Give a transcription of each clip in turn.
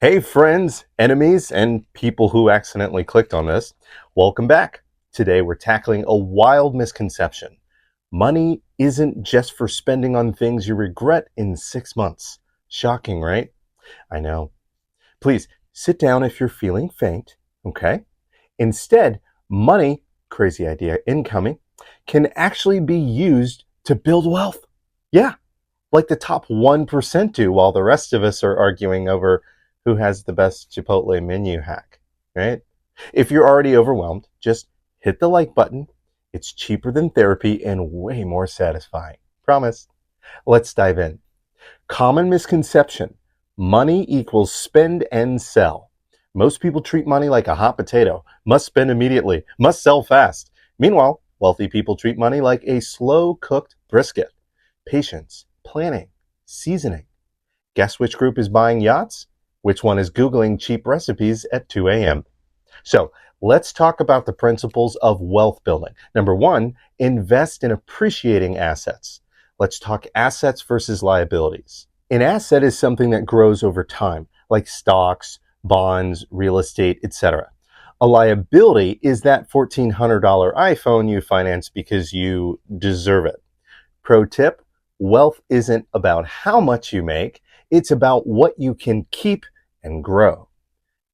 Hey friends, enemies, and people who accidentally clicked on this. Welcome back. Today we're tackling a wild misconception. Money isn't just for spending on things you regret in 6 months. Shocking, right? I know. Please sit down if you're feeling faint, okay? Instead, money, crazy idea incoming, can actually be used to build wealth. Yeah, like the top 1% do, while the rest of us are arguing over who has the best Chipotle menu hack, right? If you're already overwhelmed, just hit the like button. It's cheaper than therapy and way more satisfying. Promise. Let's dive in. Common misconception: money equals spend and sell. Most people treat money like a hot potato, must spend immediately, must sell fast. Meanwhile, wealthy people treat money like a slow cooked brisket. Patience, planning, seasoning. Guess which group is buying yachts? Which one is Googling cheap recipes at 2 a.m.? So let's talk about the principles of wealth building. Number one, invest in appreciating assets. Let's talk assets versus liabilities. An asset is something that grows over time, like stocks, bonds, real estate, etc. A liability is that $1,400 iPhone you finance because you deserve it. Pro tip: wealth isn't about how much you make, it's about what you can keep and grow.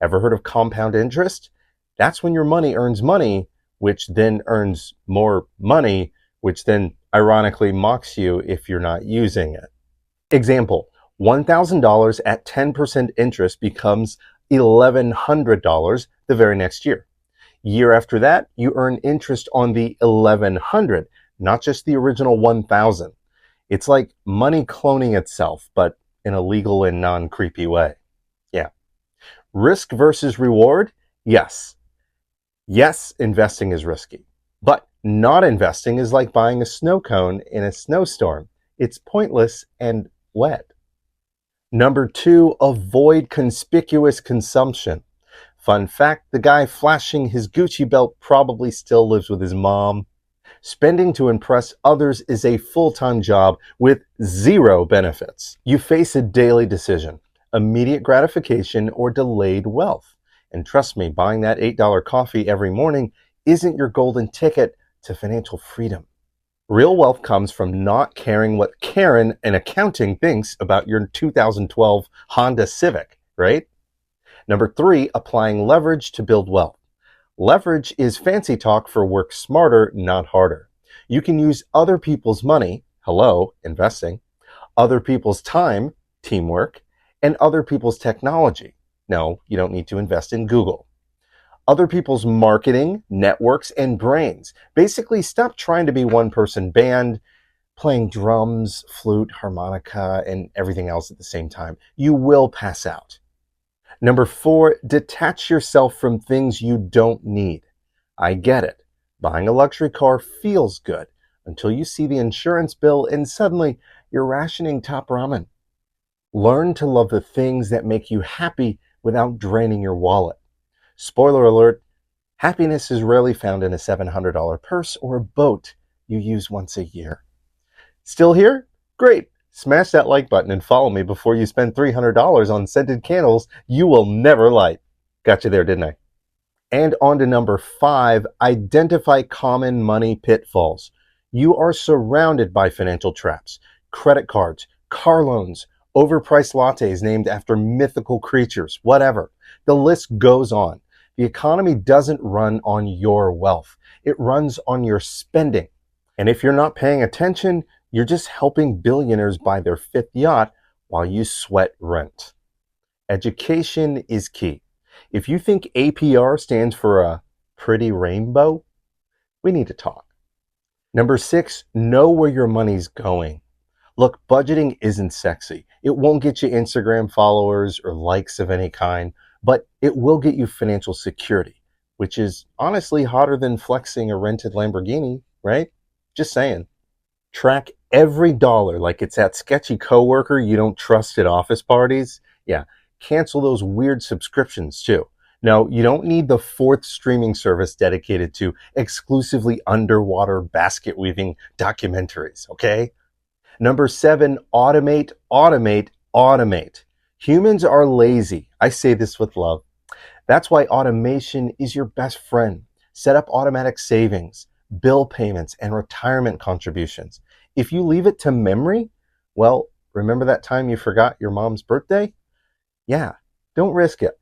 Ever heard of compound interest? That's when your money earns money, which then earns more money, which then ironically mocks you if you're not using it. Example: $1,000 at 10% interest becomes $1,100 the very next year. Year after that, you earn interest on the 1,100, not just the original 1,000. It's like money cloning itself, but in a legal and non-creepy way. Yeah. Risk versus reward? Yes. Yes, investing is risky. But not investing is like buying a snow cone in a snowstorm. It's pointless and wet. Number two, avoid conspicuous consumption. Fun fact: the guy flashing his Gucci belt probably still lives with his mom. Spending to impress others is a full-time job with zero benefits. You face a daily decision: immediate gratification or delayed wealth. And trust me, buying that $8 coffee every morning isn't your golden ticket to financial freedom. Real wealth comes from not caring what Karen in accounting thinks about your 2012 Honda Civic, right? Number three, applying leverage to build wealth. Leverage is fancy talk for work smarter, not harder. You can use other people's money, hello, investing, other people's time, teamwork, and other people's technology. No, you don't need to invest in Google. Other people's marketing, networks, and brains. Basically, stop trying to be one person band, playing drums, flute, harmonica, and everything else at the same time. You will pass out. Number four, detach yourself from things you don't need. I get it. Buying a luxury car feels good until you see the insurance bill and suddenly you're rationing top ramen. Learn to love the things that make you happy without draining your wallet. Spoiler alert, happiness is rarely found in a $700 purse or a boat you use once a year. Still here? Great. Smash that like button and follow me before you spend $300 on scented candles you will never light. Got you there, didn't I? And on to number five, identify common money pitfalls. You are surrounded by financial traps: credit cards, car loans, overpriced lattes named after mythical creatures, whatever. The list goes on. The economy doesn't run on your wealth. It runs on your spending. And if you're not paying attention, you're just helping billionaires buy their fifth yacht while you sweat rent. Education is key. If you think APR stands for a pretty rainbow, we need to talk. Number six, know where your money's going. Look, budgeting isn't sexy. It won't get you Instagram followers or likes of any kind, but it will get you financial security, which is honestly hotter than flexing a rented Lamborghini, right? Just saying. Track every dollar like it's that sketchy coworker you don't trust at office parties. Yeah, cancel those weird subscriptions too. No, you don't need the fourth streaming service dedicated to exclusively underwater basket weaving documentaries, okay? Number seven, automate, automate, automate. Humans are lazy. I say this with love. That's why automation is your best friend. Set up automatic savings, bill payments, and retirement contributions. If you leave it to memory, well, remember that time you forgot your mom's birthday? Yeah, don't risk it.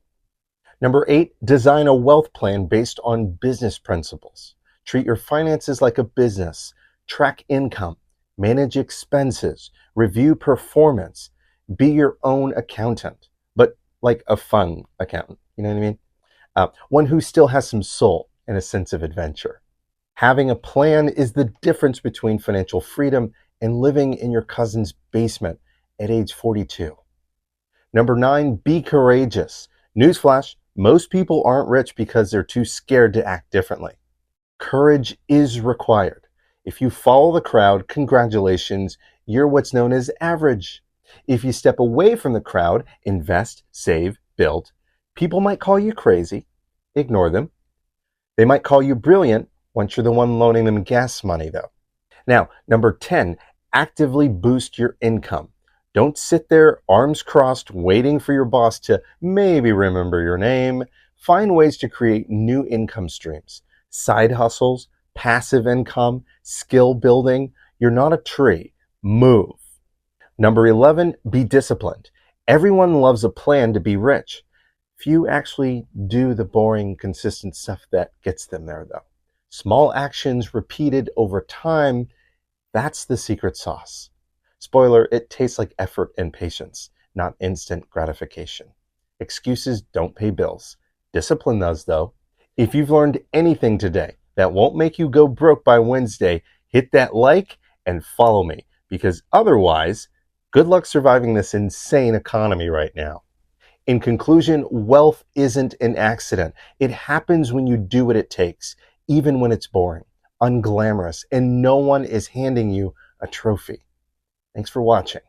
Number 8, design a wealth plan based on business principles. Treat your finances like a business. Track income, manage expenses, review performance. Be your own accountant, but like a fun accountant. You know what I mean? One who still has some soul and a sense of adventure. Having a plan is the difference between financial freedom and living in your cousin's basement at age 42. Number 9, be courageous. Newsflash, most people aren't rich because they're too scared to act differently. Courage is required. If you follow the crowd, congratulations, you're what's known as average. If you step away from the crowd, invest, save, build, people might call you crazy. Ignore them. They might call you brilliant once you're the one loaning them gas money, though. Now, number 10, actively boost your income. Don't sit there, arms crossed, waiting for your boss to maybe remember your name. Find ways to create new income streams, side hustles, passive income, skill building. You're not a tree. Move. Number 11, be disciplined. Everyone loves a plan to be rich. Few actually do the boring, consistent stuff that gets them there, though. Small actions repeated over time, that's the secret sauce. Spoiler, it tastes like effort and patience, not instant gratification. Excuses don't pay bills. Discipline does, though. If you've learned anything today that won't make you go broke by Wednesday, hit that like and follow me, because otherwise, good luck surviving this insane economy right now. In conclusion, wealth isn't an accident. It happens when you do what it takes, even when it's boring, unglamorous, and no one is handing you a trophy. Thanks for watching.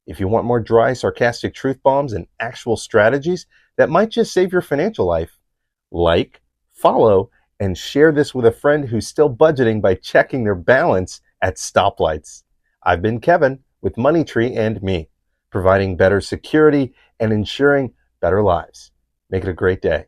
If you want more dry, sarcastic truth bombs and actual strategies that might just save your financial life, like, follow, and share this with a friend who's still budgeting by checking their balance at stoplights. I've been Kevin with MoneyTreeAndMe, providing better security and ensuring better lives. Make it a great day.